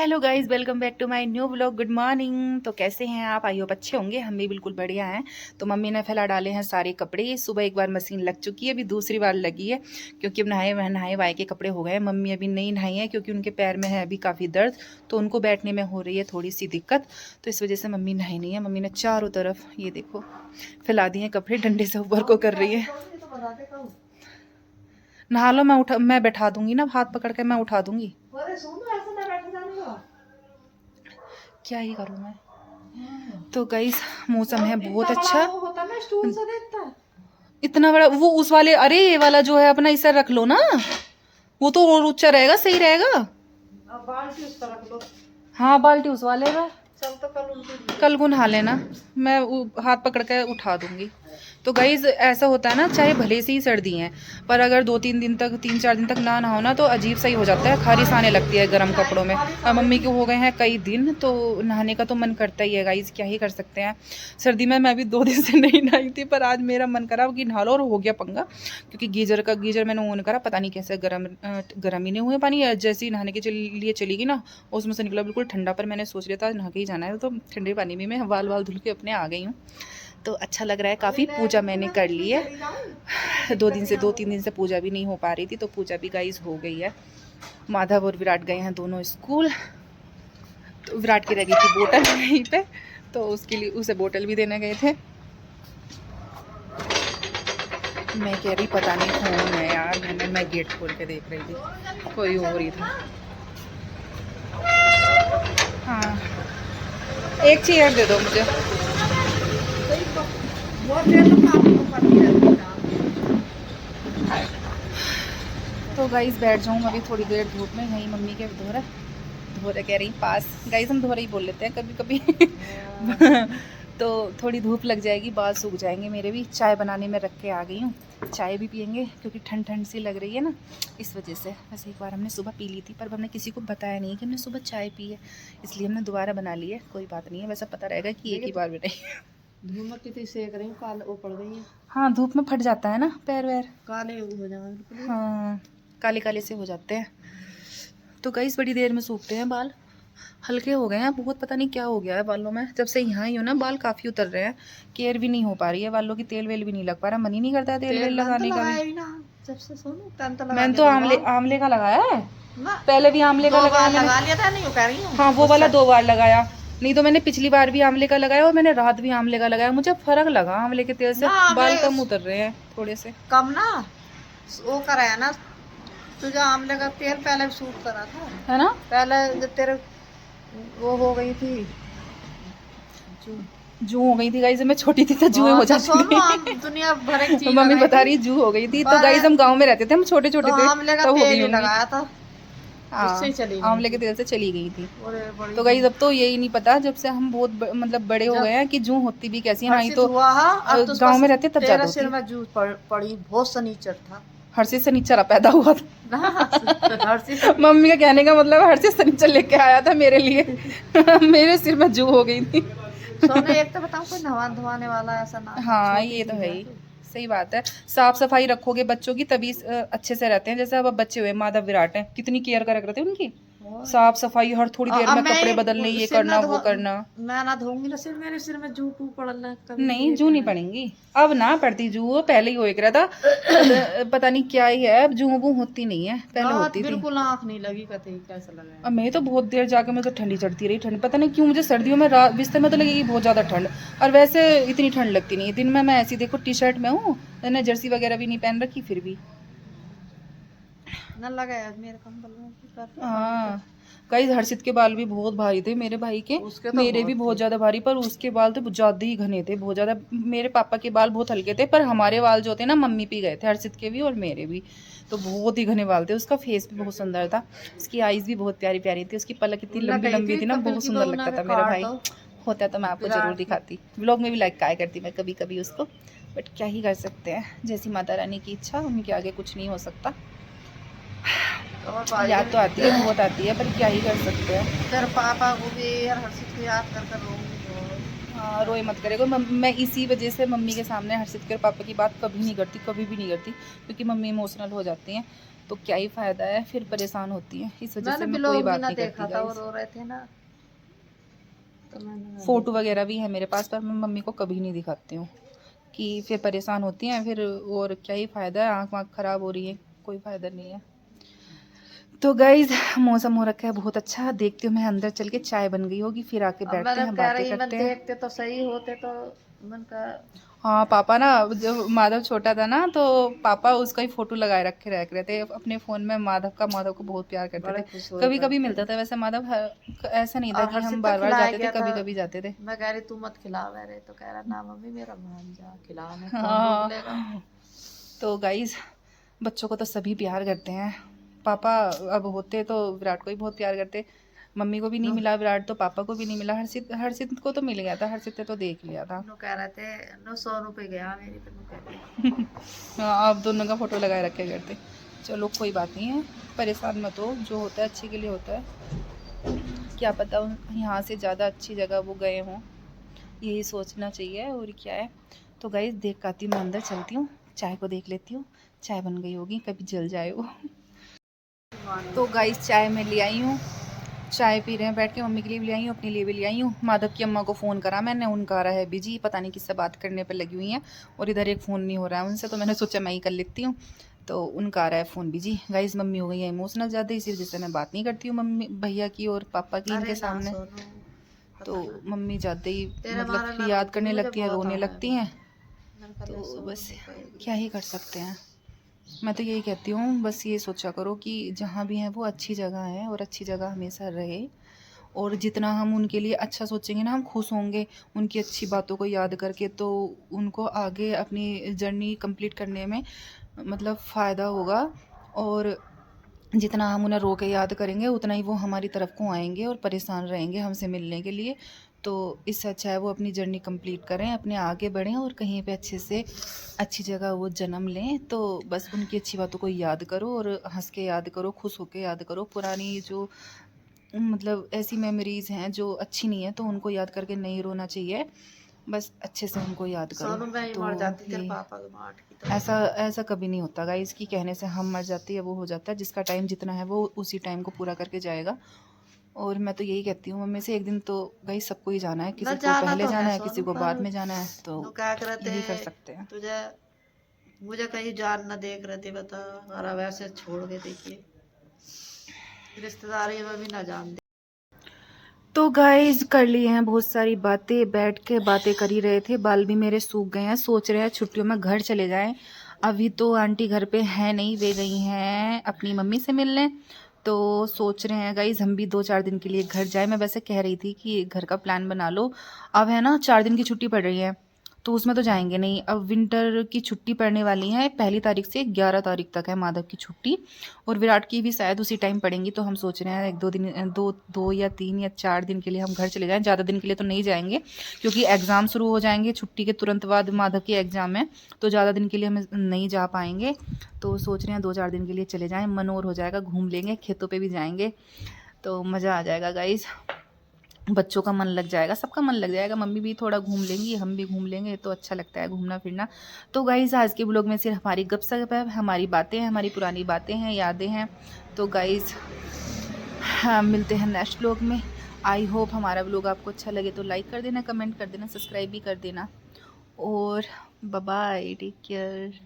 Hello guys, welcome back to my new vlog. Good morning. तो कैसे हैं आप? आई होप अच्छे होंगे। हम भी बिल्कुल बढ़िया हैं। तो मम्मी ने फैला डाले हैं सारे कपड़े। सुबह एक बार मशीन लग चुकी है, अभी दूसरी बार लगी है क्योंकि अब नहाए वाए के कपड़े हो गए हैं। मम्मी अभी नहीं नहाई है क्योंकि उनके पैर में है अभी काफ़ी दर्द, तो उनको बैठने में हो रही है थोड़ी सी दिक्कत, तो इस वजह से मम्मी नहाई नहीं है। मम्मी ने चारों तरफ ये देखो फैला दिए कपड़े, डंडे से ऊपर को कर रही है। नहा लो, मैं बैठा दूंगी ना, हाथ पकड़ के मैं उठा दूंगी। क्या ही करूँ मैं। तो गाइस मौसम है बहुत अच्छा। इतना बड़ा वो उस वाले, अरे ये वाला जो है अपना इसे रख लो ना, वो तो और ऊंचा रहेगा, सही रहेगा। बाल्टी उस पर रख लो। हाँ बाल्टी उस वाले में। चल तो कल को नहा लेना, मैं हाथ पकड़ के उठा दूंगी। तो गाइस ऐसा होता है ना, चाहे भले से ही सर्दी है पर अगर 3-4 दिन तक ना नहाओ ना तो अजीब सा ही हो जाता है, खारिश आने लगती है गर्म कपड़ों में। और मम्मी के हो गए हैं कई दिन तो नहाने का तो मन करता ही है गाइस, क्या ही कर सकते हैं। सर्दी में मैं भी 2 दिन से नहीं नहाई थी, पर आज मेरा मन करा कि नहा लो, और हो गया पंगा क्योंकि गीजर मैंने ऑन करा, पता नहीं कैसे गर्म ही नहीं हुए पानी। जैसे ही नहाने के लिए चली गई ना, उसमें से निकला बिल्कुल ठंडा, पर मैंने सोच लिया था नहा के ही जाना है, तो ठंडे पानी में मैं बाल धुल के अपने आ गई हूँ। तो अच्छा लग रहा है काफ़ी। पूजा मैंने कर ली है, 2-3 दिन से पूजा भी नहीं हो पा रही थी, तो पूजा भी गाइस हो गई है। माधव और विराट गए हैं दोनों स्कूल, तो विराट की रह गई थी बोतल यहीं पे, तो उसके लिए उसे बोतल भी देने गए थे। मैं कह रही पता नहीं कौन है यार, मैं गेट खोल के देख रही थी, कोई और ही था। हाँ एक चेयर दे दो मुझे। तो गाइस बैठ जाऊँ अभी थोड़ी देर धूप में, यहीं मम्मी के धोरे कह रही पास, गाइस हम धोरे ही बोल लेते हैं कभी कभी तो थोड़ी धूप लग जाएगी, बाल सूख जाएंगे मेरे भी। चाय बनाने में रख के आ गई हूँ, चाय भी पियेंगे क्योंकि ठंड ठंड सी लग रही है ना, इस वजह से। वैसे एक बार हमने सुबह पी ली थी पर हमने किसी को बताया नहीं कि हमने सुबह चाय पी है, इसलिए हमने दोबारा बना ली है। कोई बात नहीं है, वैसा पता रहेगा कि एक ही बार बनाई। धूप में कितनी सेक रही हूँ, काले वो पड़ गई है। हाँ धूप में फट जाता है ना पैर वैर, काले हो जाएंगे। हाँ काले काले से हो जाते हैं। तो गाइस बड़ी देर में सूखते हैं बाल, हल्के हो गए हैं बहुत, पता नहीं क्या हो गया है बालों में। जब से यहाँ ही हो ना बाल काफ़ी उतर रहे हैं, केयर भी नहीं हो पा रही है बालों की, तेल वेल भी नहीं लग पा रहा, मन ही नहीं करता है तेल वेल लगाने का भी। जब से सुनो मैंने तो आमले का लगाया है, पहले भी आमले का लगाया लगा लिया था, नहीं कह रही हूँ। हाँ वो वाला 2 बार लगाया, नहीं तो मैंने पिछली बार भी आमले का लगाया और मैंने रात भी आमले का लगाया। मुझे फर्क लगा आमले के तेल से, बाल कम उतर रहे हैं थोड़े से कम ना, वो कराया ना तुझे आमले का तेल, पहले सूट करा था है ना। पहले जब तेरे वो हो गई थी जू हो गई थी गाइस, मैं छोटी थी तो जुए हो जाती थी। दुनिया भर की चीज मम्मी बता रही जू हो गई थी। तो गाइस हम गांव में रहते थे, हम छोटे छोटे थे तब हो गई लगाया था, आंवले के तेल से चली गई थी। तो गाइस अब तो यही नहीं पता, जब से हम बहुत मतलब बड़े हो गए हैं कि जू होती भी कैसी है। नहीं तो गांव में रहते तब ज्यादा सिर में जू पड़ी, बहुत सनीचर था, हर चीज शनिचर पैदा हुआ था। मम्मी का कहने का मतलब हर चीज शनिचर लेके आया था मेरे लिए। मेरे सिर में जू हो गई थी। सोने एक तो बताऊं, कोई धोने वाला ऐसा ना। हाँ ये तो है ही, सही बात है। साफ सफाई रखोगे बच्चों की तभी अच्छे से रहते हैं। जैसे अब बच्चे हुए माधव विराट हैं, कितनी केयर कर रहे थे उनकी, साफ सफाई हर थोड़ी देर में कपड़े बदलने, ये करना वो करना। मैं ना धोऊंगी ना सिर, मेरे सिर में जू टू पड़ना नहीं जू नहीं पड़ेंगी, अब ना पड़ती जू, पहले ही हो एक रहा था। पता नहीं क्या ही है, अब जू वो होती नहीं है, पहले होती थी। बिल्कुल आंख नहीं लगी, कहते कैसा लगा। अब मैं तो बहुत देर जाके मुझे तो ठंडी चढ़ती रही, ठंड पता नहीं क्यों मुझे सर्दियों में रात बिस्तर में तो लगेगी बहुत ज़्यादा ठंड, और वैसे इतनी ठंड लगती नहीं। दिन में मैं ऐसी देखो टी शर्ट में हूँ, मैंने जर्सी वगैरह भी नहीं पहन रखी फिर भी न लगा मेरे कंबल। हाँ गाइस हर्षित के बाल भी बहुत भारी थे मेरे भाई के, तो मेरे भी बहुत ज़्यादा भारी, पर उसके बाल तो ज़्यादा ही घने थे, बहुत ज़्यादा। मेरे पापा के बाल बहुत हल्के थे, पर हमारे बाल जो थे ना मम्मी पे गए थे, हर्षित के भी और मेरे भी, तो बहुत ही घने बाल थे। उसका फेस भी बहुत सुंदर था, उसकी आईज़ भी बहुत प्यारी प्यारी थी, उसकी पलक इतनी लंबी लंबी थी ना, बहुत सुंदर लगता था मेरा भाई। होता तो मैं आपको ज़रूर दिखाती, व्लॉग में भी लाइक क्या करती मैं कभी कभी उसको, बट क्या ही कर सकते हैं, जैसी माता रानी की इच्छा, उनके आगे कुछ नहीं हो सकता। याद तो आती है, बहुत आती है, पर क्या ही कर सकते हैं। तेरे पापा को भी यार हर्षित को याद कर रोऊंगी। हाँ रोए मत करेगा। मैं इसी वजह से मम्मी के सामने हर्षित के पापा की बात कभी नहीं करती, कभी भी नहीं करती, क्योंकि मम्मी इमोशनल हो जाती हैं। तो क्या ही फ़ायदा है, फिर परेशान होती हैं। इस वजह से मैंने मैं ब्लॉग कोई भी बात ना नहीं देखा करती था, वो गाइस। रो रहे थे ना, तो मैंने फ़ोटो वगैरह भी है मेरे पास, पर मैं मम्मी को कभी नहीं दिखाती हूँ कि फिर परेशान होती हैं फिर, और क्या ही फ़ायदा है, आँख वाँख ख़राब हो रही है, कोई फ़ायदा नहीं है। तो गाइज़ मौसम हो रखा है बहुत अच्छा, देखती हूँ मैं अंदर चल के, चाय बन गई होगी, फिर आके अब बैठते मैंने हैं, कह बातें रही मैं करते हैं। देखते तो सही होते तो मन का हाँ, पापा ना जब माधव छोटा था ना, तो पापा उसका ही फ़ोटो लगाए रखे रह थे अपने फ़ोन में, माधव को बहुत प्यार करते बड़े थे। खुश हो कभी-कभी करते। मिलता था वैसे माधव, ऐसा नहीं था और कि हम हर्षित तक बार-बार खिलाया जाते थे, गया था, कभी-कभी जाते थे। मैं कह रही तू मत खिला मेरे, तो कह रहा ना मम्मी मेरा भांजा खिलाने, कौन रोक लेगा। हाँ, तो गाइज़ बच्चों को तो सभी प्यार करते हैं। पापा अब होते तो विराट को भी बहुत प्यार करते। मम्मी को भी नहीं नो मिला विराट, तो पापा को भी नहीं मिला। हर्षित को तो मिल गया था, हर्षित ने तो देख लिया था। नो कह रहे थे नो 100 रुपए गया मेरी पे, नो कहते हाँ, आप दोनों का फ़ोटो लगाए रखे करते। चलो कोई बात नहीं है, परेशान मत हो, जो होता है अच्छे के लिए होता है। क्या पता यहाँ से ज़्यादा अच्छी जगह वो गए हों, यही सोचना चाहिए और क्या है। तो गाइस देख के आती हूँ, मैं अंदर चलती हूँ, चाय को देख लेती हूँ, चाय बन गई होगी, कभी जल जाए वो। तो गाइस चाय मैं ले आई हूँ, चाय पी रहे हैं बैठ के, मम्मी के लिए भी ले आई हूँ, अपने लिए भी ले आई हूँ। माधव की अम्मा को फ़ोन करा मैंने, उनका आ रहा है बिजी, पता नहीं किससे बात करने पर लगी हुई हैं, और इधर एक फ़ोन नहीं हो रहा है उनसे, तो मैंने सोचा मैं ही कर लेती हूँ। तो उनका आ रहा है फ़ोन बिजी। गाइस मम्मी हो गई है इमोशनल ज़्यादा, इसी वजह से मैं बात नहीं करती हूँ मम्मी भैया की और पापा की अरे इनके ना सामने। सोनू, तो पता ना मम्मी ज़्यादा ही तेरे मतलब मारे मैं याद रोती हूँ, करने मुझे लगती हैं, बहुत रोने आ रहा है लगती अभी। हैं। मैंने कहा ले तो सो बस नहीं पाएगी। क्या ही कर सकते हैं। मैं तो यही कहती हूँ, बस ये सोचा करो कि जहाँ भी हैं वो अच्छी जगह है, और अच्छी जगह हमेशा रहे, और जितना हम उनके लिए अच्छा सोचेंगे ना, हम खुश होंगे उनकी अच्छी बातों को याद करके, तो उनको आगे अपनी जर्नी कंप्लीट करने में मतलब फ़ायदा होगा। और जितना हम उन्हें रो के याद करेंगे, उतना ही वो हमारी तरफ को आएंगे और परेशान रहेंगे हमसे मिलने के लिए। तो इससे अच्छा है वो अपनी जर्नी कंप्लीट करें, अपने आगे बढ़ें, और कहीं पे अच्छे से अच्छी जगह वो जन्म लें। तो बस उनकी अच्छी बातों को याद करो, और हंस के याद करो, खुश होके याद करो। पुरानी जो मतलब ऐसी मेमोरीज़ हैं जो अच्छी नहीं है, तो उनको याद करके नहीं रोना चाहिए, बस अच्छे से उनको याद करो। सोनू मैं ही तो मर जाती तेरे ये पापा के माठ की तरह। ऐसा ऐसा कभी नहीं होता गाइस कि कहने से हम मर जाते हैं, वो हो जाता है। जिसका टाइम जितना है वो उसी टाइम को पूरा करके जाएगा। और मैं तो यही कहती हूँ मम्मी से, एक दिन तो गाइस सबको ही जाना है, न किसी को जाना पहले तो जाना है है, किसी सोनू, को पर बाद में जाना है, तो नु क्या करते यही कर सकते हैं। तुझे, मुझे कहीं जान न देख रहे थे, बता हमारा वैसे छोड़ के देखिए, रिश्तेदारी में भी ना जान दे। तो गाइस कर लिए हैं बहुत सारी बातें, बैठ के बातें कर ही रहे थे, बाल भी मेरे सूख गए हैं, सोच रहे हैं छुट्टियों में घर चले जाएं। अभी तो आंटी घर पे है नहीं, वे गई हैं अपनी मम्मी से मिलने। तो सोच रहे हैं गाइस हम भी 2-4 दिन के लिए घर जाए। मैं वैसे कह रही थी कि घर का प्लान बना लो, अब है ना 4 दिन की छुट्टी पड़ रही है, तो उसमें तो जाएंगे नहीं। अब विंटर की छुट्टी पड़ने वाली है, 1 तारीख से 11 तारीख तक है माधव की छुट्टी, और विराट की भी शायद उसी टाइम पड़ेंगी। तो हम सोच रहे हैं 1-2 दिन, दो या 3 या 4 दिन के लिए हम घर चले जाएं। ज़्यादा दिन के लिए तो नहीं जाएंगे, क्योंकि एग्ज़ाम शुरू हो जाएंगे, छुट्टी के तुरंत बाद माधव की एग्ज़ाम है, तो ज़्यादा दिन के लिए हम नहीं जा पाएंगे। तो सोच रहे हैं 2-4 दिन के लिए चले जाएं, मन और हो जाएगा, घूम लेंगे, खेतों पे भी जाएंगे, तो मज़ा आ जाएगा गाइज़। बच्चों का मन लग जाएगा, सबका मन लग जाएगा, मम्मी भी थोड़ा घूम लेंगी, हम भी घूम लेंगे, तो अच्छा लगता है घूमना फिरना। तो गाइज़ आज के ब्लॉग में सिर्फ हमारी गपशप है, हमारी बातें हैं, हमारी पुरानी बातें हैं, यादें हैं। तो गाइज़ हाँ, मिलते हैं नेक्स्ट ब्लॉग में। आई होप हमारा ब्लॉग आपको अच्छा लगे तो लाइक कर देना, कमेंट कर देना, सब्सक्राइब भी कर देना, और बाय बाय, टेक केयर।